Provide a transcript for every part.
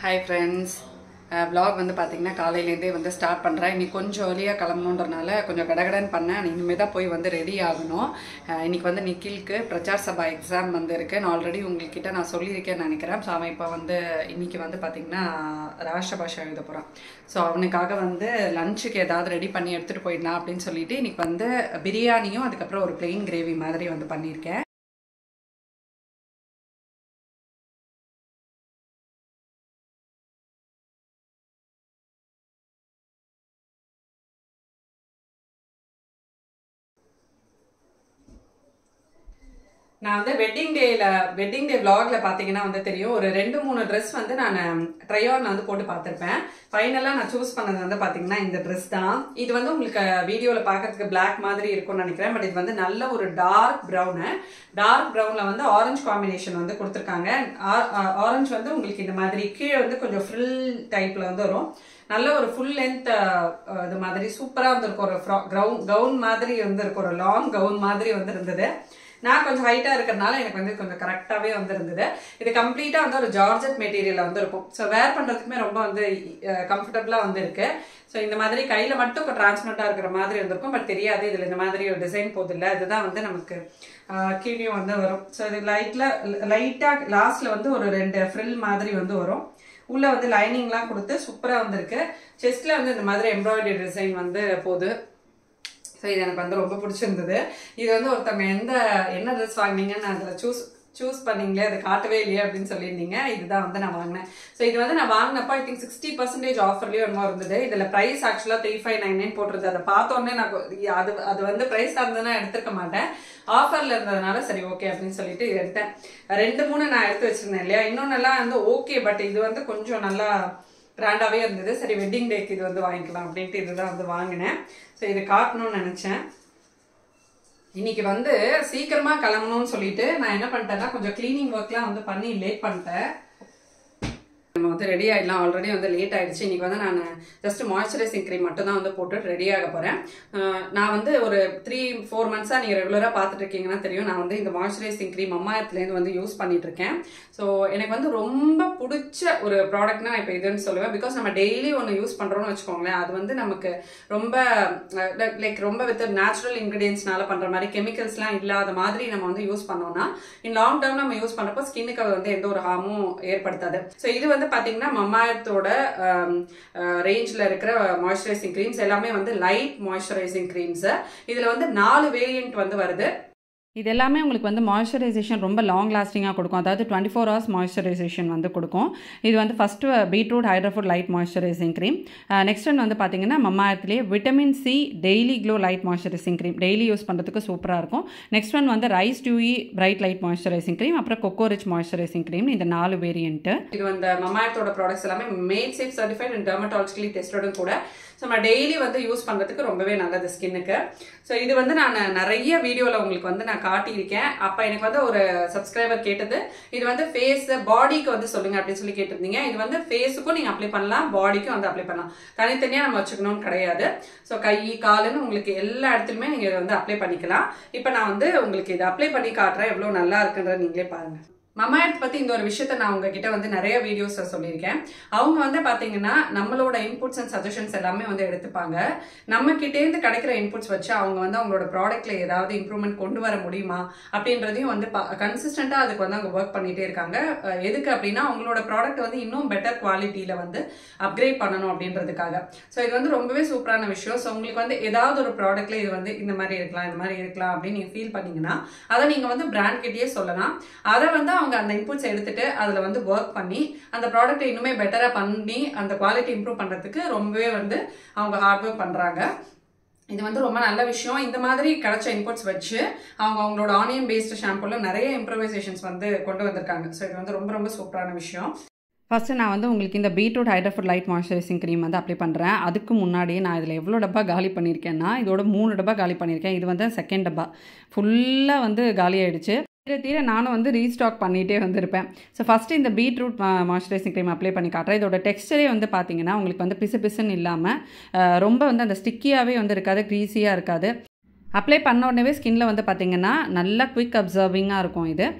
Hi friends. Vlog வந்து பாத்தீங்கன்னா காலையிலேருந்தே வந்து ஸ்டார்ட் பண்றேன். இன்னைக்கு கொஞ்சம் early-ஆ கிளம்பணும்ன்றனால கொஞ்சம் கடகடன்னு பண்ணேன். இனிமே தான் போய் வந்து ரெடி ஆகணும். இன்னைக்கு வந்து நிக்கில்க்கு பிரச்சார் சபா எக்ஸாம் வந்து இருக்கு. நான் ஆல்ரெடி உங்ககிட்ட நான் சொல்லியிருக்கேன்னு நினைக்கிறேன். ஸோ அவன் இப்போ வந்து இன்னைக்கு வந்து பாத்தீங்கன்னா ராஷ்டிர பாஷா எழுத போறான். ஸோ அவனுக்காக வந்து லஞ்சுக்கு ஏதாவது ரெடி பண்ணி எடுத்துட்டு போயிடலாம் அப்படின்னு சொல்லிட்டு இன்னைக்கு வந்து பிரியாணியும் அதுக்கப்புறம் ஒரு பிளெயின் கிரேவி மாதிரி வந்து பண்ணியிருக்கேன். நான் வந்து வெட்டிங் டே vlogல பாத்தீங்கன்னா வந்து தெரியும் ஒரு 2-3 ட்ரெஸ் வந்து நான் ட்ரை ஆன் வந்து போட்டு பார்த்திருப்பேன். ஃபைனலா நான் சூஸ் பண்ணது வந்து பாத்தீங்கன்னா இந்த ட்ரெஸ் தான். இது வந்து உங்களுக்கு வீடியோல பார்க்கிறதுக்கு Black மாதிரி இருக்கும்னு நினைக்கிறேன். பட் இது வந்து நல்ல ஒரு டார்க் ப்ரௌன்ல வந்து ஆரஞ்சு காம்பினேஷன் வந்து கொடுத்துருக்காங்க. ஆரஞ்சு வந்து உங்களுக்கு இந்த மாதிரி கீழே வந்து கொஞ்சம் ஃப்ரில் டைப்ல வந்து வரும். நல்ல ஒரு ஃபுல் லென்த் இது மாதிரி சூப்பரா வந்து இருக்கும். ஒரு கவுன் மாதிரி வந்து இருக்கும். ஒரு லாங் கவுன் மாதிரி வந்து இருந்தது. நான் கொஞ்சம் ஹைட்டா இருக்கிறதுனால எனக்கு வந்து கொஞ்சம் கரெக்டாவே வந்து இருந்தது. இது கம்ப்ளீட்டா வந்து ஒரு ஜார்ஜெட் மெட்டீரியல்ல வந்து இருக்கும். ஸோ வேர் பண்றதுக்குமே ரொம்ப வந்து கம்ஃபர்டபுளா வந்து இருக்கு. ஸோ இந்த மாதிரி கையில மட்டும் டிரான்ஸ்பரண்டா இருக்கிற மாதிரி இருந்திருக்கும். பட் தெரியாது இதுல இந்த மாதிரி ஒரு டிசைன் போது இல்லை. இதுதான் வந்து நமக்கு கீழே வந்து வரும். ஸோ இது லைட்டா லாஸ்ட்ல வந்து ஒரு 2 ஃப்ரில் மாதிரி வந்து வரும். உள்ள வந்து லைனிங்லாம் கொடுத்து சூப்பரா வந்திருக்கு. செஸ்ட்ல வந்து இந்த மாதிரி எம்ப்ராய்டரி டிசைன் வந்து போகுது. ஸோ இது எனக்கு வந்து ரொம்ப பிடிச்சிருந்தது. இது வந்து ஒருத்தவங்க என்ன ட்ரெஸ் வாங்கினீங்கன்னு அதில் சூஸ் பண்ணீங்களே அதை காட்டவே இல்லையே அப்படின்னு சொல்லியிருந்தீங்க. இதுதான் வந்து நான் வாங்கினேன். ஸோ இது வந்து நான் வாங்கினப்போ ஐ திங்க் 60% ஆஃபர்லேயும் என்னமோ இருந்தது. இதில் ப்ரைஸ் ஆக்சுவலாக 3599 போட்டிருந்தது. அதை பார்த்தோன்னே நான் அது வந்து ப்ரைஸ் இருந்ததுன்னா எடுத்துருக்க மாட்டேன். ஆஃபர்ல இருந்ததுனால சரி ஓகே அப்படின்னு சொல்லிட்டு எடுத்தேன். 2-3 நான் எடுத்து வச்சிருந்தேன் இல்லையா. இன்னொன்னெல்லாம் வந்து ஓகே. பட் இது வந்து கொஞ்சம் நல்லா கிராண்டாவே இருந்தது. சரி வெட்டிங் டேக்கு இது வந்து வாங்கிக்கலாம் அப்படின்ட்டு இதுதான் வந்து வாங்கினேன். ஸோ இது காட்டணும்னு நினைச்சேன். இன்னைக்கு வந்து சீக்கிரமா கிளம்பணும்னு சொல்லிட்டு நான் என்ன பண்ணிட்டேன்னா கொஞ்சம் கிளீனிங் ஒர்க்லாம் வந்து பண்ணி லேட் பண்ணிட்டேன். நம்ம வந்து ரெடி ஆகிடலாம். ஆல்ரெடி வந்து லேட் ஆயிடுச்சு. இன்னைக்கு வந்து நான் ஜஸ்ட் மாய்ஸ்சரைசிங் க்ரீம் மட்டும் தான் வந்து போட்டு ரெடி ஆக போறேன். நான் வந்து ஒரு 3-4 மந்த்ஸா நீங்க ரெகுலரா பார்த்துட்டு இருக்கீங்கன்னா தெரியும். நான் வந்து இந்த மாய்ஸ்சரைசிங் க்ரீம் அம்மாயத்துலேருந்து வந்து யூஸ் பண்ணிட்டு இருக்கேன். ஸோ எனக்கு வந்து ரொம்ப பிடிச்ச ஒரு ப்ராடக்ட்னா நான் இப்போ இதுன்னு சொல்லுவேன். பிகாஸ் நம்ம டெய்லி ஒன்று யூஸ் பண்றோம்னு வச்சுக்கோங்களேன். அது வந்து நமக்கு ரொம்ப ரொம்ப வித் நேச்சுரல் இன்கிரீடியன்ஸ்னால பண்ற மாதிரி கெமிக்கல்ஸ்லாம் இல்லாத மாதிரி நம்ம வந்து யூஸ் பண்ணோம்னா இன் லாங் டேர்ம் நம்ம யூஸ் பண்றப்போ ஸ்கின்னுக்கு அது வந்து எந்த ஒரு ஹார்மும் ஏற்படுத்தாது. ஸோ இது வந்து பாத்தீங்கன்னா மம்மாயத்தோட ரேஞ்ச்ல இருக்கிற மாய்ஸ்சரைசிங் கிரீம்ஸ் எல்லாமே வந்து லைட் மாய்ஸ்சரைசிங் கிரீம்ஸ். இதுல வந்து 4 வேரியன்ட் வந்து வருது. இது எல்லாமே உங்களுக்கு வந்து மாய்ஸ்சரைசேஷன் ரொம்ப லாங் லாஸ்டிங்காக கொடுக்கும். அதாவது 24 hours மாய்ஸ்சரைசேஷன் வந்து கொடுக்கும். இது வந்து ஃபஸ்ட்டு பீட்ரூட் ஹைட்ரோஃபுட் light moisturising cream. Next one வந்து பார்த்தீங்கன்னா மம்மாயத்துலேயே vitamin C daily glow light moisturising cream. Daily use பண்ணுறதுக்கு சூப்பராக இருக்கும். நெக்ஸ்ட் ஒன் வந்து rice dewy bright light moisturising cream. அப்புறம் கொக்கோ ரிச் மாய்ஸ்சரைசிங் க்ரீம். இந்த 4 வேரியன்ட்டு. இது வந்து மம்மாயத்தோட ப்ராடக்ட்ஸ் எல்லாமே made safe certified and dermatologically டெஸ்டடும் கூட. ஸோ நம்ம டெய்லி வந்து யூஸ் பண்ணுறதுக்கு ரொம்பவே நல்லது ஸ்கின்னுக்கு. ஸோ இது வந்து நான் நிறைய வீடியோவில் உங்களுக்கு வந்து நான் காட்டியிருக்கேன். அப்போ எனக்கு வந்து ஒரு சப்ஸ்கிரைபர் கேட்டது இது வந்து ஃபேஸ் பாடிக்கு வந்து சொல்லுங்க அப்படின்னு சொல்லி கேட்டிருந்தீங்க. இது வந்து ஃபேஸுக்கும் நீங்கள் அப்ளை பண்ணலாம், பாடிக்கும் வந்து அப்ளை பண்ணலாம். தனித்தனியாக நம்ம வச்சுக்கணும்னு கிடையாது. ஸோ கை காலுன்னு உங்களுக்கு எல்லா இடத்துலையுமே நீங்கள் இதை வந்து அப்ளை பண்ணிக்கலாம். இப்போ நான் வந்து உங்களுக்கு இதை அப்ளை பண்ணி காட்டுறேன். எவ்வளோ நல்லா இருக்குன்றத நீங்களே பாருங்கள். மம்மாயர்த் பத்தி இந்த ஒரு விஷயத்த நான் உங்ககிட்ட வந்து நிறைய வீடியோஸ்ல சொல்லியிருக்கேன். அவங்க வந்து பாத்தீங்கன்னா நம்மளோட இன்புட்ஸ் அண்ட் சஜஷன்ஸ் எல்லாமே வந்து எடுத்துப்பாங்க. நம்ம கிட்டேருந்து கிடைக்கிற இன்புட்ஸ் வச்சு அவங்க வந்து அவங்களோட ப்ராடக்ட்ல ஏதாவது இம்ப்ரூவ்மெண்ட் கொண்டு வர முடியுமா அப்படின்றதையும் வந்து கன்சிஸ்டண்டா அதுக்கு வந்து அவங்க ஒர்க் பண்ணிட்டே இருக்காங்க. எதுக்கு அப்படின்னா அவங்களோட ப்ராடக்ட் வந்து இன்னும் பெட்டர் குவாலிட்டியில வந்து அப்கிரேட் பண்ணணும் அப்படின்றதுக்காக. ஸோ இது வந்து ரொம்பவே சூப்பரான விஷயம். ஸோ உங்களுக்கு வந்து ஏதாவது ஒரு ப்ராடக்ட்ல இது வந்து இந்த மாதிரி இருக்கலாம் அப்படின்னு நீங்க ஃபீல் பண்ணீங்கன்னா அதை நீங்க வந்து பிராண்ட் கிட்டயே சொல்லலாம். அதை வந்து அவங்க அந்த இன்புட்ஸ் எடுத்துட்டு அதுல வந்து ஒர்க் பண்ணி அந்த ப்ராடக்ட் இன்னுமே பெட்டரா பண்ணி அந்த குவாலிட்டி இம்ப்ரூவ் பண்றதுக்கு ரொம்பவே வந்து அவங்க ஹார்ட் ஒர்க் பண்றாங்க. இது வந்து ரொம்ப நல்ல விஷயம். இந்த மாதிரி கிடைச்ச இன்புட்ஸ் வச்சு அவங்களோட ஆனியன் பேஸ்டு ஷாம்பூல நிறைய இம்ப்ரூவைசேஷன்ஸ் வந்து கொண்டு வந்திருக்காங்க. ஸோ இது வந்து ரொம்ப ரொம்ப சூப்பரான விஷயம். ஃபஸ்ட்டு நான் வந்து உங்களுக்கு இந்த பீட்ரூட் ஹைட்ரோஃபுட் லைட் மாய்ஸ்சரைசிங் க்ரீம் வந்து அப்ளை பண்ணுறேன். அதுக்கு முன்னாடியே நான் இதில் எவ்வளோ டப்பா காலி பண்ணியிருக்கேன்னா இதோட 3 டப்பா காலி பண்ணியிருக்கேன். இது வந்து செகண்ட் டப்பா ஃபுல்லாக வந்து காலி ஆகிடுச்சு. தீர நானும் வந்து ரீஸ்டாக் பண்ணிகிட்டே வந்திருப்பேன். ஸோ ஃபஸ்ட்டு இந்த பீட்ரூட் மாய்ஸ்சரைசிங் க்ரீம் அப்ளை பண்ணி காட்டுறேன். இதோட டெக்ஸ்டரே வந்து பார்த்தீங்கன்னா உங்களுக்கு வந்து பிசு பிசுன்னு இல்லாமல் ரொம்ப வந்து அந்த ஸ்டிக்கியாகவே வந்து இருக்காது, க்ரீஸியாக இருக்காது. அப்ளை பண்ண உடனே ஸ்கின்ல வந்து பார்த்திங்கன்னா நல்லா குவிக் அப்சர்விங்காக இருக்கும்.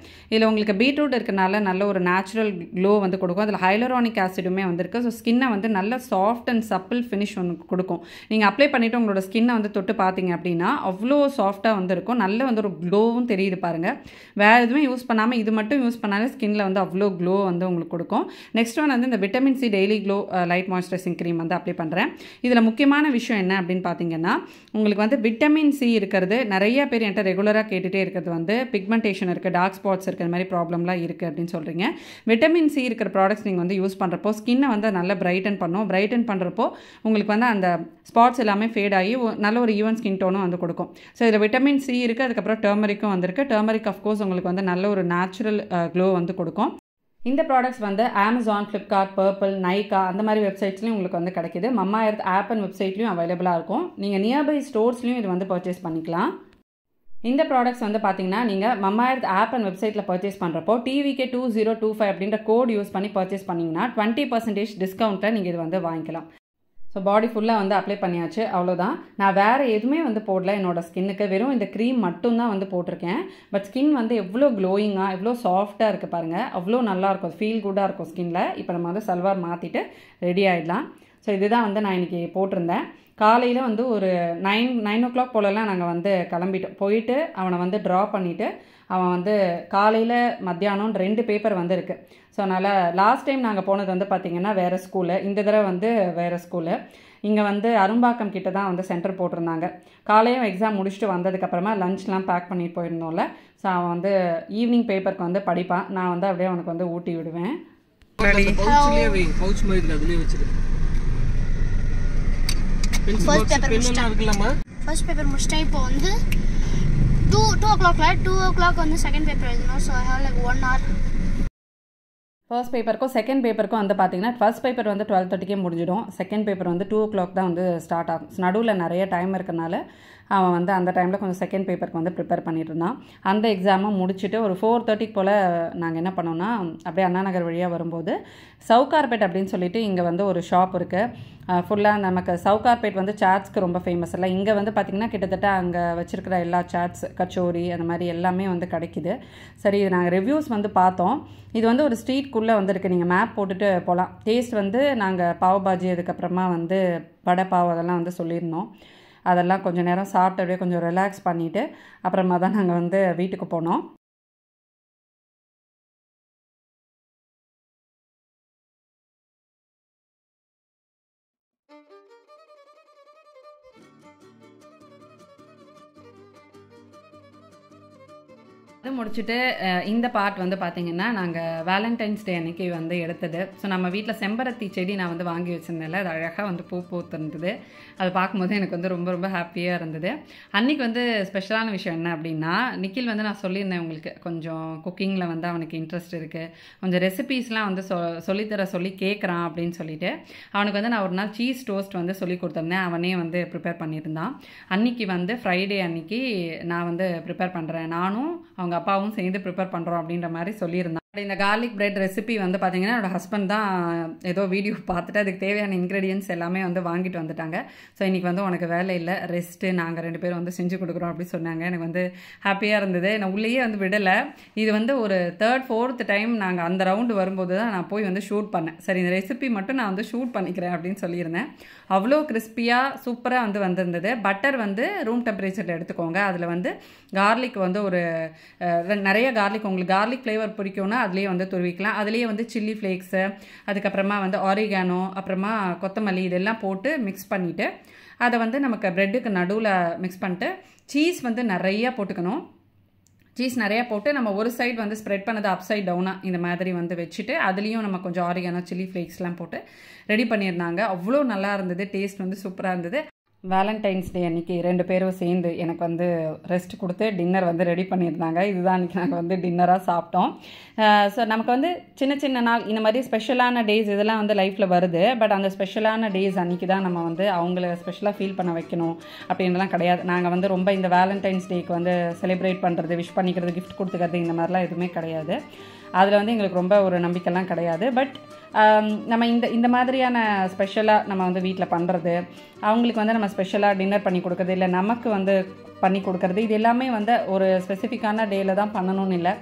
இதில் உங்களுக்கு பீட்ரூட் இருக்கனால நல்ல ஒரு நேச்சுரல் க்ளோ வந்து கொடுக்கும். அதில் ஹைலரானிக் ஆசிடுமே வந்துருக்கு. ஸோ ஸ்கின்னை வந்து நல்ல சாஃப்ட் அண்ட் சப்பிள் ஃபினிஷ் ஒன்று கொடுக்கும். நீங்கள் அப்ளை பண்ணிவிட்டு உங்களோட ஸ்கின்னை வந்து தொட்டு பார்த்தீங்க அப்படின்னா அவ்வளோ சாஃப்டாக வந்து இருக்கும். நல்ல வந்து ஒரு க்ளோவும் தெரியுது பாருங்கள். வேறு எதுவுமே யூஸ் பண்ணாமல் இது மட்டும் யூஸ் பண்ணாலே ஸ்கின்னில் வந்து அவ்வளோ க்ளோ வந்து உங்களுக்கு கொடுக்கும். நெக்ஸ்ட் ஒன் வந்து இந்த vitamin C daily glow light moisturising cream வந்து அப்ளை பண்ணுறேன். இதில் முக்கியமான விஷயம் என்ன அப்படின்னு பார்த்தீங்கன்னா உங்களுக்கு வந்து விட்டமின் சி இருக்கிறது நிறைய பேர் என்கிட்ட ரெகுலராக கேட்டுகிட்டே இருக்கிறது வந்து பிக்மெண்டேஷன் இருக்குது, டார்க் ஸ்பாட்ஸ் இருக்கிற மாதிரி ப்ராப்ளம்லாம் இருக்குது அப்படின்னு சொல்கிறீங்க. விட்டமின் சி இருக்கிற ப்ராடக்ட்ஸ் நீங்கள் வந்து யூஸ் பண்ணுறப்போ ஸ்கின்னை வந்து நல்லா பிரைட்டன் பண்ணும். பிரைட்டன் பண்ணுறப்போ உங்களுக்கு வந்து அந்த ஸ்பாட்ஸ் எல்லாமே ஃபேட் ஆகி நல்ல ஒரு ஈவன் ஸ்கின் டோனும் வந்து கொடுக்கும். ஸோ இதில் விட்டமின் சி இருக்குது. அதுக்கப்புறம் டர்மரிக்கும் வந்திருக்கு. டர்மரிக் அஃப்கோர்ஸ் உங்களுக்கு வந்து நல்ல ஒரு நேச்சுரல் க்ளோ வந்து கொடுக்கும். இந்த ப்ராடக்ட்ஸ் வந்து அமேசான், ஃப்ளிப்கார்ட், பர்பிள், நைகா அந்த மாதிரி வெப்சைட்ஸ்லையும் உங்களுக்கு வந்து கிடைக்கிது. மம்மா எர்த் ஆப் அண்ட் வெப்சைட்லையும் அவைலபிளாக இருக்கும். நீங்கள் நியர்பை ஸ்டோர்ஸ்லையும் இது வந்து பர்ச்சேஸ் பண்ணிக்கலாம். இந்த ப்ராடக்ட்ஸ் வந்து பார்த்தீங்கன்னா நீங்கள் மம்மா எர்த் ஆப் அண்ட் வெப்சைட்டில் பர்ச்சேஸ் பண்ணுறப்போ TVK2025 அப்படின்ற கோட் யூஸ் பண்ணி பர்ச்சேஸ் பண்ணிங்கன்னா 20% டிஸ்கவுண்ட்டில் நீங்கள் இது வந்து வாங்கிக்கலாம். ஸோ பாடி ஃபுல்லாக வந்து அப்ளை பண்ணியாச்சு, அவ்வளோதான். நான் வேறு எதுவுமே வந்து போடல என்னோடய ஸ்கின்னுக்கு. வெறும் இந்த க்ரீம் மட்டும்தான் வந்து போட்டிருக்கேன். பட் ஸ்கின் வந்து எவ்வளோ க்ளோயிங்காக எவ்வளோ சாஃப்டாக இருக்குது பாருங்கள். அவ்வளோ நல்லாயிருக்கும், ஃபீல் குட்டாக இருக்கும் ஸ்கின்னில். இப்போ நம்ம வந்து சல்வார் மாற்றிட்டு ரெடி ஆகிடலாம். ஸோ இதுதான் வந்து நான் இன்றைக்கி போட்டிருந்தேன். காலையில் வந்து ஒரு 9 o'clock போலலாம் நாங்கள் வந்து கிளம்பிட்டோம். போயிட்டு அவனை வந்து ட்ரா பண்ணிவிட்டு அவன் வந்து காலையில் மத்தியானம் 2 பேப்பர் வந்து இருக்குது. ஸோ அதனால் லாஸ்ட் டைம் நாங்கள் போனது வந்து பார்த்திங்கன்னா வேறு ஸ்கூலு, இந்த தடவை வந்து வேறு ஸ்கூலு. இங்கே வந்து அரும்பாக்கம் கிட்ட தான் வந்து சென்டர் போட்டிருந்தாங்க. காலையும் எக்ஸாம் முடிச்சுட்டு வந்ததுக்கப்புறமா லஞ்ச்லாம் பேக் பண்ணிட்டு போயிருந்தோம்ல. ஸோ அவன் வந்து ஈவினிங் பேப்பருக்கு வந்து படிப்பான். நான் வந்து அப்படியே அவனுக்கு வந்து ஊட்டி விடுவேன். ஃபர்ஸ்ட் பேப்பர் முடிச்சிட்டேன். இப்போ வந்து 2 o'clock வந்து செகண்ட் பேப்பர் எழுதணும். So I have like 1 hour. First பேப்பருக்கும் செகண்ட் பேப்பருக்கும் வந்து பார்த்தீங்கன்னா ஃபர்ஸ்ட் பேப்பர் வந்து 12:30 முடிஞ்சிடும். செகண்ட் பேப்பர் வந்து 2 o'clock தான் வந்து ஸ்டார்ட் ஆகும். நடுவில் நிறைய டைம் இருக்கனால அவன் வந்து அந்த டைமில் கொஞ்சம் செகண்ட் பேப்பருக்கு வந்து ப்ரிப்பேர் பண்ணிட்டு இருந்தான். அந்த எக்ஸாமை முடிச்சுட்டு ஒரு 4:30 போல் நாங்கள் என்ன பண்ணோம்னா அப்படியே அண்ணா நகர் வழியாக வரும்போது சவுகார்பேட் அப்படின்னு சொல்லிட்டு இங்கே வந்து ஒரு ஷாப் இருக்குது. ஃபுல்லாக நமக்கு சவுகார்பேட் வந்து சாட்ஸ்க்கு ரொம்ப ஃபேமஸ் இல்லை. இங்கே வந்து பார்த்திங்கன்னா கிட்டத்தட்ட அங்கே வச்சுருக்கிற எல்லா சாட்ஸ், கச்சோரி அந்த மாதிரி எல்லாமே வந்து கிடைக்கிது. சரி, இது நாங்கள் ரிவ்யூஸ் வந்து பார்த்தோம். இது வந்து ஒரு ஸ்ட்ரீட்குள்ளே வந்துருக்கு. நீங்கள் மேப் போட்டுட்டு போகலாம். டேஸ்ட் வந்து நாங்கள் பாவ் பாஜி, அதுக்கப்புறமா வந்து வடை பாவ் அதெல்லாம் வந்து சொல்லியிருந்தோம். அதெல்லாம் கொஞ்சம் நேரம் சாப்பிட்டு அப்படியே கொஞ்சம் ரிலாக்ஸ் பண்ணிவிட்டு அப்புறமா தான் நாங்கள் வந்து வீட்டுக்கு போனோம். அது முடிச்சுட்டு இந்த பார்ட் வந்து பார்த்திங்கன்னா நாங்கள் வேலண்டைன்ஸ் டே அன்றைக்கி வந்து எடுத்தது. ஸோ நம்ம வீட்டில் செம்பருத்தி செடி நான் வந்து வாங்கி வச்சுருந்தேன்ல, அது அழகாக வந்து பூ பூத்துருந்தது. அது பார்க்கும்போது எனக்கு வந்து ரொம்ப ரொம்ப ஹாப்பியாக இருந்தது. அன்றைக்கி வந்து ஸ்பெஷலான விஷயம் என்ன அப்படின்னா, நிக்கில் வந்து நான் சொல்லியிருந்தேன் உங்களுக்கு கொஞ்சம் குக்கிங்கில் வந்து அவனுக்கு இன்ட்ரெஸ்ட் இருக்குது, கொஞ்சம் ரெசிபீஸ்லாம் வந்து சொல்லித்தர சொல்லி கேட்குறான் அப்படின்னு சொல்லிட்டு அவனுக்கு வந்து நான் ஒரு நாள் சீஸ் டோஸ்ட் வந்து சொல்லி கொடுத்துருந்தேன். அவனே வந்து ப்ரிப்பேர் பண்ணியிருந்தான். அன்றைக்கி வந்து ஃப்ரைடே அன்றைக்கி நான் வந்து ப்ரிப்பேர் பண்ணுறேன், நானும் அவங்க அப்பாவும் சேர்ந்து ப்ரிப்பேர் பண்ணுறோம் அப்படின்ற மாதிரி சொல்லியிருந்தான். இந்த கார்லிக் பிரெட் ரெசிபி வந்து பார்த்தீங்கன்னா என்னோட ஹஸ்பண்ட் தான் ஏதோ வீடியோ பார்த்துட்டு அதுக்கு தேவையான இன்க்ரீடியன்ஸ் எல்லாமே வந்து வாங்கிட்டு வந்துட்டாங்க. ஸோ இன்றைக்கி வந்து உனக்கு வேலை இல்லை, ரெஸ்ட்டு, நாங்கள் 2 பேரும் வந்து செஞ்சு கொடுக்குறோம் அப்படின்னு சொன்னாங்க. எனக்கு வந்து ஹாப்பியாக இருந்தது. நான் உள்ளேயே வந்து விடலை. இது வந்து ஒரு 3rd 4th டைம் நாங்கள் அந்த ரவுண்டு வரும்போது தான் நான் போய் வந்து ஷூட் பண்ணேன். சரி, இந்த ரெசிபி மட்டும் நான் வந்து ஷூட் பண்ணிக்கிறேன் அப்படின்னு சொல்லியிருந்தேன். அவ்வளோ கிறிஸ்பியாக சூப்பராக வந்து வந்திருந்தது. பட்டர் வந்து ரூம் டெம்பரேச்சரில் எடுத்துக்கோங்க. அதில் வந்து கார்லிக் வந்து ஒரு நிறைய கார்லிக், உங்களுக்கு கார்லிக் ஃப்ளேவர் பிடிக்கும்னா அதுலேயே வந்து துருவிக்கலாம். அதுலேயே வந்து சில்லி ஃப்ளேக்ஸு, அதுக்கப்புறமா வந்து ஆரிகானோ, அப்புறமா கொத்தமல்லி இதெல்லாம் போட்டு மிக்ஸ் பண்ணிவிட்டு அதை வந்து நமக்கு ப்ரெட்டுக்கு நடுவில் மிக்ஸ் பண்ணிட்டு சீஸ் வந்து நிறையா போட்டுக்கணும். சீஸ் நிறையா போட்டு நம்ம ஒரு சைடு வந்து ஸ்ப்ரெட் பண்ணது அப்சைட் டவுனாக இந்த மாதிரி வந்து வச்சுட்டு அதுலேயும் நம்ம கொஞ்சம் ஆரிகானோ, சில்லி ஃப்ளேக்ஸ்லாம் போட்டு ரெடி பண்ணியிருந்தாங்க. அவ்வளோ நல்லா இருந்தது. டேஸ்ட் வந்து சூப்பராக இருந்தது. வேலண்டைன்ஸ் டே அன்றைக்கி 2 பேரும் சேர்ந்து எனக்கு வந்து ரெஸ்ட் கொடுத்து டின்னர் வந்து ரெடி பண்ணியிருந்தாங்க. இதுதான் அன்றைக்கி நாங்கள் வந்து டின்னராக சாப்பிட்டோம். ஸோ நமக்கு வந்து சின்ன சின்ன நாள் இந்த மாதிரி ஸ்பெஷலான டேஸ் இதெல்லாம் வந்து லைஃப்பில் வருது. பட் அந்த ஸ்பெஷலான டேஸ் அன்றைக்கி தான் நம்ம வந்து அவங்கள ஸ்பெஷலாக ஃபீல் பண்ண வைக்கணும் அப்படின்றலாம் கிடையாது. நாங்கள் வந்து ரொம்ப இந்த வேலண்டைன்ஸ் டேக்கு வந்து செலிப்ரேட் பண்ணுறது, விஷ் பண்ணிக்கிறது, கிஃப்ட் கொடுத்துக்கிறது இந்த மாதிரிலாம் எதுவுமே கிடையாது. அதில் வந்து எங்களுக்கு ரொம்ப ஒரு நம்பிக்கைலாம் கிடையாது. பட் நம்ம இந்த மாதிரியான ஸ்பெஷலாக நம்ம வந்து வீட்டில் பண்ணுறது, அவங்களுக்கு வந்து நம்ம ஸ்பெஷலாக டின்னர் பண்ணி கொடுக்குறது, இல்லை நமக்கு வந்து பண்ணி கொடுக்குறது, இது எல்லாமே வந்து ஒரு ஸ்பெசிஃபிக்கான டேயில் தான் பண்ணணும்னு இல்லை,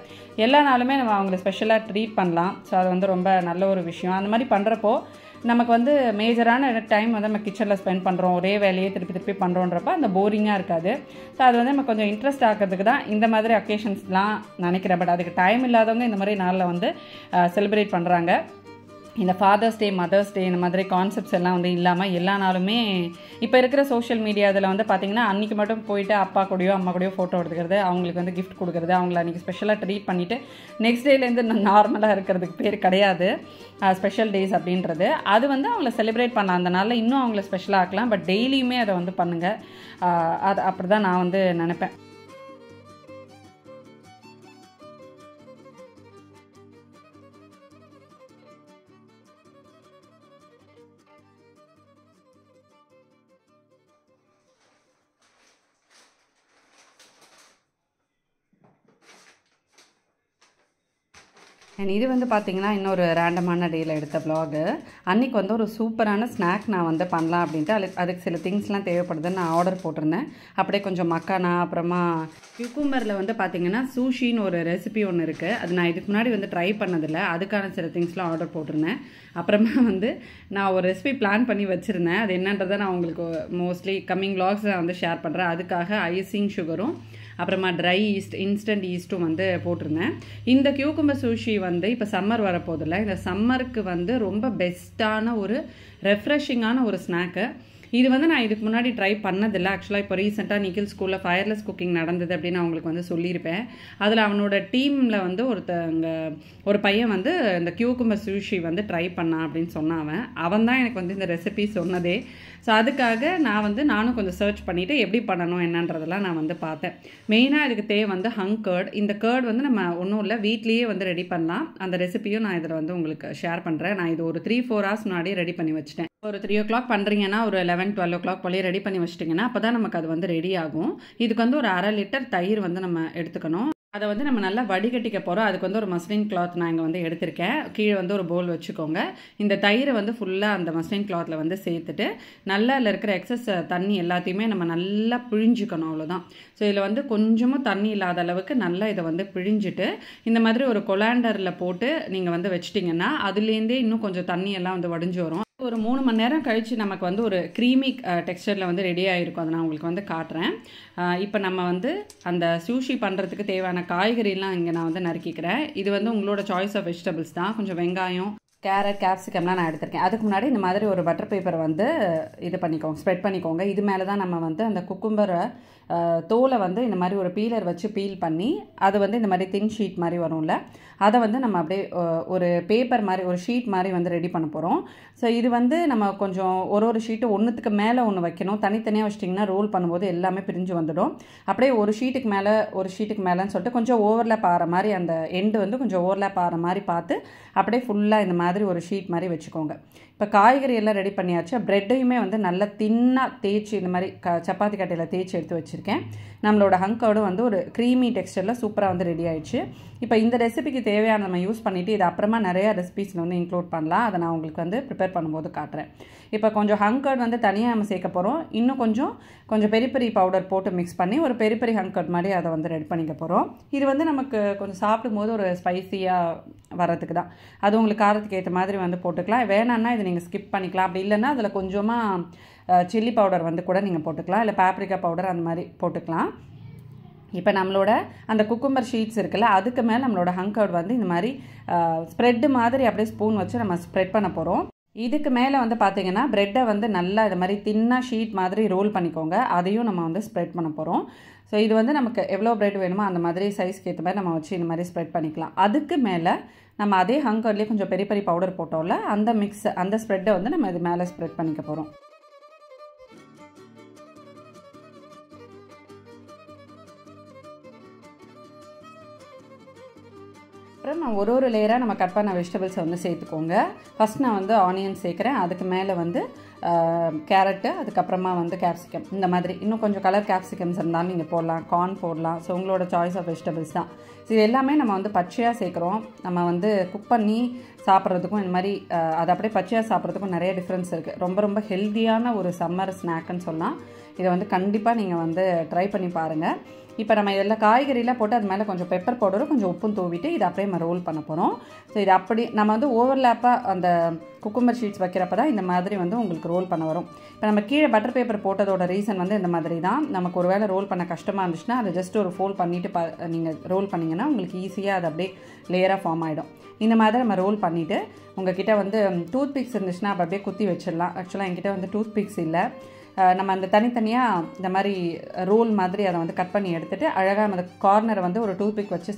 எல்லா நாளுமே நம்ம அவங்கள ஸ்பெஷலாக ட்ரீட் பண்ணலாம். ஸோ அது வந்து ரொம்ப நல்ல ஒரு விஷயம். அந்த மாதிரி பண்ணுறப்போ நமக்கு வந்து மேஜரான டைம் வந்து நம்ம கிச்சனில் ஸ்பெண்ட் பண்ணுறோம், ஒரே வேலையே திருப்பி பண்ணுறோன்றப்ப அந்த போரிங்காக இருக்காது. ஸோ அது வந்து நம்ம கொஞ்சம் இன்ட்ரெஸ்ட் ஆக்கிறதுக்கு தான் இந்த மாதிரி அக்கேஷன்ஸ்லாம் நினைக்கிறேன். பட் அதுக்கு டைம் இல்லாதவங்க இந்த மாதிரி நாளில் வந்து செலிப்ரேட் பண்ணுறாங்க. இந்த ஃபாதர்ஸ் டே, மதர்ஸ் டே, இந்த மாதிரி கான்செப்ட்ஸ் எல்லாம் வந்து இல்லாமல் எல்லா நாளுமே இப்போ இருக்கிற சோஷியல் மீடியா இதில் வந்து பார்த்திங்கன்னா அன்றைக்கி மட்டும் போயிட்டு அப்பா கூடயோ அம்மா கூடயோ ஃபோட்டோ எடுத்துக்கிறது, அவங்களுக்கு வந்து கிஃப்ட் கொடுக்குறது, அவங்கள அன்றைக்கி ஸ்பெஷலாக ட்ரீட் பண்ணிவிட்டு நெக்ஸ்ட் டேலேருந்து நார்மலாக இருக்கிறதுக்கு பேர் கிடையாது ஸ்பெஷல் டேஸ் அப்படின்றது. அது வந்து அவங்கள செலிப்ரேட் பண்ண அந்த நாளில் இன்னும் அவங்கள ஸ்பெஷலாக ஆக்கலாம். பட் டெய்லியுமே அதை வந்து பண்ணுங்கள். அது அப்படி தான் நான் வந்து நினைப்பேன். அண்ட் இது வந்து பார்த்திங்கன்னா இன்னொரு ரேண்டமான டேயில் எடுத்த வ்ளாகு. அன்றைக்கி வந்து ஒரு சூப்பரான ஸ்நாக் நான் வந்து பண்ணலாம் அப்படின்ட்டு அதுக்கு சில திங்ஸ்லாம் தேவைப்படுதுன்னு நான் ஆர்டர் போட்டிருந்தேன். அப்படியே கொஞ்சம் மக்கானா, அப்புறமா கியூக்கும்பரில் வந்து பார்த்திங்கன்னா சூஷின்னு ஒரு ரெசிபி ஒன்று இருக்குது. அது நான் இதுக்கு முன்னாடி வந்து ட்ரை பண்ணதில்லை, அதுக்கான சில திங்ஸ்லாம் ஆர்டர் போட்டிருந்தேன். அப்புறமா வந்து நான் ஒரு ரெசிபி பிளான் பண்ணி வச்சுருந்தேன். அது என்னன்றதை நான் உங்களுக்கு மோஸ்ட்லி கம்மிங் வ்ளாக்ஸில் வந்து ஷேர் பண்ணுறேன். அதுக்காக ஐசிங் சுகரும் அப்புறமா ட்ரை ஈஸ்ட், இன்ஸ்டன்ட் ஈஸ்ட்டும் வந்து போட்டிருந்தேன். இந்த கியூக்கும்பர் சூஷி வந்து இப்போ சம்மர் வரப்போதில்லை, இந்த சம்மருக்கு வந்து ரொம்ப பெஸ்ட்டான ஒரு ரெஃப்ரெஷிங்கான ஒரு ஸ்நாக்கு. இது வந்து நான் இதுக்கு முன்னாடி ட்ரை பண்ணதில்லை. ஆக்சுவலாக இப்போ ரீசெண்டாக நிக்கில் ஸ்கூலில் ஃபயர்லெஸ் குக்கிங் நடந்தது அப்படின்னு அவங்களுக்கு வந்து சொல்லியிருப்பேன். அதில் அவனோட டீமில் வந்து ஒரு பையன் வந்து இந்த கியூக்கும்பர் சூஷி வந்து ட்ரை பண்ணான் அப்படின்னு சொன்னான். அவன் தான் எனக்கு வந்து இந்த ரெசிபி சொன்னதே. ஸோ அதுக்காக நானும் கொஞ்சம் சர்ச் பண்ணிவிட்டு எப்படி பண்ணணும் என்னன்றதெல்லாம் நான் வந்து பார்த்தேன். மெயினாக இதுக்கு தேவை வந்து ஹங் கர்ட். இந்த கர்ட் வந்து நம்ம ஒன்றும் இல்லை, வீட்லேயே வந்து ரெடி பண்ணலாம். அந்த ரெசிபியும் நான் இதில் வந்து உங்களுக்கு ஷேர் பண்ணுறேன். நான் இது ஒரு 3-4 hours முன்னாடியே ரெடி பண்ணி வச்சுட்டேன். ஒரு 3 o'clock பண்ணுறீங்கன்னா ஒரு 11-12 o'clock போலே ரெடி பண்ணி வச்சிட்டிங்கன்னா அப்போ தான் நமக்கு அது வந்து ரெடி ஆகும். இதுக்கு வந்து ஒரு 1/2 லிட்டர் தயிர் வந்து நம்ம எடுத்துக்கணும். அதை வந்து நம்ம நல்லா வடிகட்டிக்க போகிறோம். அதுக்கு வந்து ஒரு மஸ்லின் கிளாத் நான் இங்கே வந்து எடுத்திருக்கேன். கீழே வந்து ஒரு பவுல் வச்சுக்கோங்க. இந்த தயிரை வந்து ஃபுல்லாக அந்த மஸ்லின் கிளாத்தில் வந்து சேர்த்துட்டு நல்லா அதில் இருக்கிற எக்ஸஸ் தண்ணி எல்லாத்தையுமே நம்ம நல்லா பிழிஞ்சிக்கணும், அவ்வளோதான். ஸோ இதில் வந்து கொஞ்சமும் தண்ணி இல்லாத அளவுக்கு நல்லா இதை வந்து பிழிஞ்சிட்டு இந்த மாதிரி ஒரு கொலாண்டரில் போட்டு நீங்கள் வந்து வச்சிட்டிங்கன்னா அதுலேருந்தே இன்னும் கொஞ்சம் தண்ணியெல்லாம் வந்து வடிஞ்சு வரும். ஒரு 3 மணி நேரம் கழித்து நமக்கு வந்து ஒரு க்ரீமி டெக்ஸ்டரில் வந்து ரெடி ஆகிருக்கும். அதை நான் உங்களுக்கு வந்து காட்டுறேன். இப்போ நம்ம வந்து அந்த சூஷி பண்ணுறதுக்கு தேவையான காய்கறிலாம் இங்கே நான் வந்து நறுக்கிக்கிறேன். இது வந்து உங்களோட சாய்ஸ் ஆஃப் வெஜிடபிள்ஸ் தான். கொஞ்சம் வெங்காயம், கேரட், கேப்சிகம்லாம் நான் எடுத்திருக்கேன். அதுக்கு முன்னாடி இந்த மாதிரி ஒரு பட்டர் பேப்பரை வந்து இது பண்ணிக்கோங்க, ஸ்ப்ரெட் பண்ணிக்கோங்க. இது மேலே தான் நம்ம வந்து அந்த குக்கும்பரை தோலை வந்து இந்த மாதிரி ஒரு பீலர் வச்சு பீல் பண்ணி அது வந்து இந்த மாதிரி தின் ஷீட் மாதிரி வரும்ல, அதை வந்து நம்ம அப்படியே ஒரு பேப்பர் மாதிரி ஒரு ஷீட் மாதிரி வந்து ரெடி பண்ண போகிறோம். ஸோ இது வந்து நம்ம கொஞ்சம் ஒரு ஷீட்டு ஒன்றுத்துக்கு மேலே ஒன்று வைக்கணும். தனித்தனியாக வச்சிட்டிங்கன்னா ரோல் பண்ணும்போது எல்லாமே பிரிஞ்சு வந்துடும். அப்படியே ஒரு ஷீட்டுக்கு மேலேன்னு சொல்லிட்டு கொஞ்சம் ஓவர்லேப் ஆகிற மாதிரி அந்த எண்டு வந்து கொஞ்சம் ஓவர்லேப் ஆகிற மாதிரி பார்த்து அப்படியே ஃபுல்லாக இந்த மாதிரி ஒரு ஷீட் மாதிரி வச்சுக்கோங்க. இப்போ காய்கறி எல்லாம் ரெடி பண்ணியாச்சு. ப்ரெட்டையுமே வந்து நல்லா தின்னாக தேய்ச்சி இந்த மாதிரி சப்பாத்தி கட்டையில் தேய்ச்சி எடுத்து வச்சுருக்கேன். நம்மளோட ஹங்கர்டும் வந்து ஒரு க்ரீமி டெக்ஸ்டரில் சூப்பராக வந்து ரெடி ஆயிடுச்சு. இப்போ இந்த ரெசிபிக்கு தேவையான நம்ம யூஸ் பண்ணிவிட்டு இது அப்புறமா நிறையா ரெசிபிஸில் வந்து இன்க்ளூட் பண்ணலாம். அதை நான் உங்களுக்கு வந்து ப்ரிப்பேர் பண்ணும்போது காட்டுறேன். இப்போ கொஞ்சம் ஹங்கர்ட் வந்து தனியாக நம்ம சேர்க்க போகிறோம். இன்னும் கொஞ்சம் பெரி பெரி பவுடர் போட்டு மிக்ஸ் பண்ணி ஒரு பெரி பெரி ஹங்கர்ட் மாதிரி அதை வந்து ரெடி பண்ணிக்க போகிறோம். இது வந்து நமக்கு கொஞ்சம் சாப்பிடும்போது ஒரு ஸ்பைஸியாக வரதுக்கு தான். அது உங்களுக்கு காரத்துக்கு ஏற்ற மாதிரி வந்து போட்டுக்கலாம். வேணான்னா இதை நீங்கள் ஸ்கிப் பண்ணிக்கலாம். அப்படி இல்லைன்னா அதில் கொஞ்சமாக சில்லி பவுடர் வந்து கூட நீங்கள் போட்டுக்கலாம், இல்லை பேப்ரிக்கா பவுடர் அந்த மாதிரி போட்டுக்கலாம். இப்போ நம்மளோட அந்த குக்கும்பர் ஷீட்ஸ் இருக்குல்ல, அதுக்கு மேலே நம்மளோட ஹங்கர்ட் வந்து இந்த மாதிரி ஸ்ப்ரெட்டு மாதிரி அப்படியே ஸ்பூன் வச்சு நம்ம ஸ்ப்ரெட் பண்ண போகிறோம். இதுக்கு மேலே வந்து பார்த்தீங்கன்னா ப்ரெட்டை வந்து நல்லா இது மாதிரி தின்னாக ஷீட் மாதிரி ரோல் பண்ணிக்கோங்க. அதையும் நம்ம வந்து ஸ்ப்ரெட் பண்ண போகிறோம். ஸோ இது வந்து நமக்கு எவ்வளோ ப்ரெட் வேணுமோ அந்த மாதிரி சைஸ்க்கு ஏற்ற மாதிரி நம்ம வச்சு இந்த மாதிரி ஸ்ப்ரெட் பண்ணிக்கலாம். அதுக்கு மேலே நம்ம அதே ஹங்கர்ட்லேயே கொஞ்சம் பெரிய பெரிய பவுடர் போட்டோம்ல, அந்த ஸ்ப்ரெட்டை வந்து நம்ம இது மேலே ஸ்ப்ரெட் பண்ணிக்க போகிறோம். அப்புறம் நான் ஒரு லேயராக நம்ம கட் பண்ண வெஜிடபிள்ஸை வந்து சேர்த்துக்கோங்க. ஃபஸ்ட் நான் வந்து ஆனியன் சேர்க்குறேன். அதுக்கு மேலே வந்து கேரட்டு, அதுக்கப்புறமா வந்து கேப்சிகம், இந்த மாதிரி இன்னும் கொஞ்சம் கலர் கேப்சிகம்ஸ் இருந்தாலும் நீங்கள் போடலாம், கார்ன் போடலாம். ஸோ உங்களோட சாய்ஸ் ஆஃப் வெஜிடபிள்ஸ் தான். ஸோ இது எல்லாமே நம்ம வந்து பச்சையாக சேர்க்குறோம். நம்ம வந்து குக் பண்ணி சாப்பிட்றதுக்கும் இந்த மாதிரி அதை அப்படியே பச்சையாக சாப்பிட்றதுக்கும் நிறைய டிஃப்ரென்ஸ் இருக்குது. ரொம்ப ரொம்ப ஹெல்த்தியான ஒரு சம்மர் ஸ்நாக்குன்னு சொல்லலாம். இதை வந்து கண்டிப்பாக நீங்கள் வந்து ட்ரை பண்ணி பாருங்கள். இப்போ நம்ம இதெல்லாம் காய்கறிலாம் போட்டு அது மேலே கொஞ்சம் பெப்பர் பவுடரும் கொஞ்சம் உப்பும் தூவிட்டு இதை அப்படியே நம்ம ரோல் பண்ண போகிறோம். ஸோ இது அப்படி நம்ம வந்து ஓவர்லேப்பாக அந்த குக்கும்பர் ஷீட்ஸ் வைக்கிறப்ப தான் இந்த மாதிரி வந்து உங்களுக்கு ரோல் பண்ண வரும். இப்போ நம்ம கீழே பட்டர் பேப்பர் போட்டதோட ரீசன் வந்து இந்த மாதிரி தான். நமக்கு ஒரு வேளை ரோல் பண்ண கஷ்டமாக இருந்துச்சுன்னா அதை ஜஸ்ட் ஒரு ஃபோல்ட் பண்ணிவிட்டு நீங்கள் ரோல் பண்ணிங்கன்னா உங்களுக்கு ஈஸியாக அது அப்படியே லேயராக ஃபார்ம் ஆகிடும். இந்த மாதிரி நம்ம ரோல் பண்ணிவிட்டு உங்ககிட்ட வந்து டூத் பிக்ஸ் இருந்துச்சுன்னா அப்போ அப்படியே குத்தி வச்சிடலாம். ஆக்சுவலாக என்கிட்ட வந்து டூத் பிக்ஸ் இல்லை. நம்ம அந்த தனித்தனியாக இந்த மாதிரி ரோல் மாதிரி அதை வந்து கட் பண்ணி எடுத்துகிட்டு அழகாக அந்த கார்னரை வந்து ஒரு டூத் பிக் வச்சு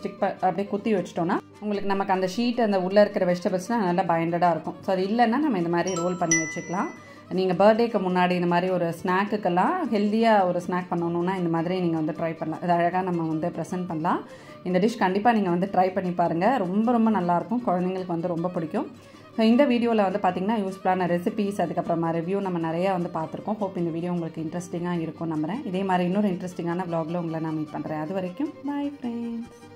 அப்படியே குத்தி வச்சிட்டோன்னா உங்களுக்கு நமக்கு அந்த ஷீட் அந்த உள்ளே இருக்கிற வெஜிடபிள்ஸ்லாம் நல்லா பைண்டடாக இருக்கும். ஸோ அது இல்லைன்னா நம்ம இந்த மாதிரி ரோல் பண்ணி வச்சுக்கலாம். நீங்கள் பர்த்டேக்கு முன்னாடி இந்த மாதிரி ஒரு ஸ்நாக்குக்கெல்லாம் ஹெல்த்தியாக ஒரு ஸ்நாக் பண்ணணுன்னா இந்த மாதிரி நீங்கள் வந்து ட்ரை பண்ணலாம். இது அழகாக நம்ம வந்து ப்ரெசென்ட் பண்ணலாம். இந்த டிஷ் கண்டிப்பாக நீங்கள் வந்து ட்ரை பண்ணி பாருங்கள். ரொம்ப ரொம்ப நல்லாயிருக்கும். குழந்தைங்களுக்கு வந்து ரொம்ப பிடிக்கும். ஸோ இந்த வீடியோவில் வந்து பார்த்திங்கன்னா யூஸ்ஃபுல்லான ரெசிபீஸ், அதுக்கப்புறமா ரிவ்யூ நம்ம நிறையா வந்து பார்த்துருக்கோம். ஹோப் இந்த வீடியோ உங்களுக்கு இன்ட்ரெஸ்டிங்காக இருக்கும் நம்புகிறேன். இதே மாதிரி இன்னொரு இன்ட்ரெஸ்டிங்கான vlogல உங்களை நான் மீட் பண்ணுறேன். அது வரைக்கும் பாய் ஃப்ரெண்ட்ஸ்.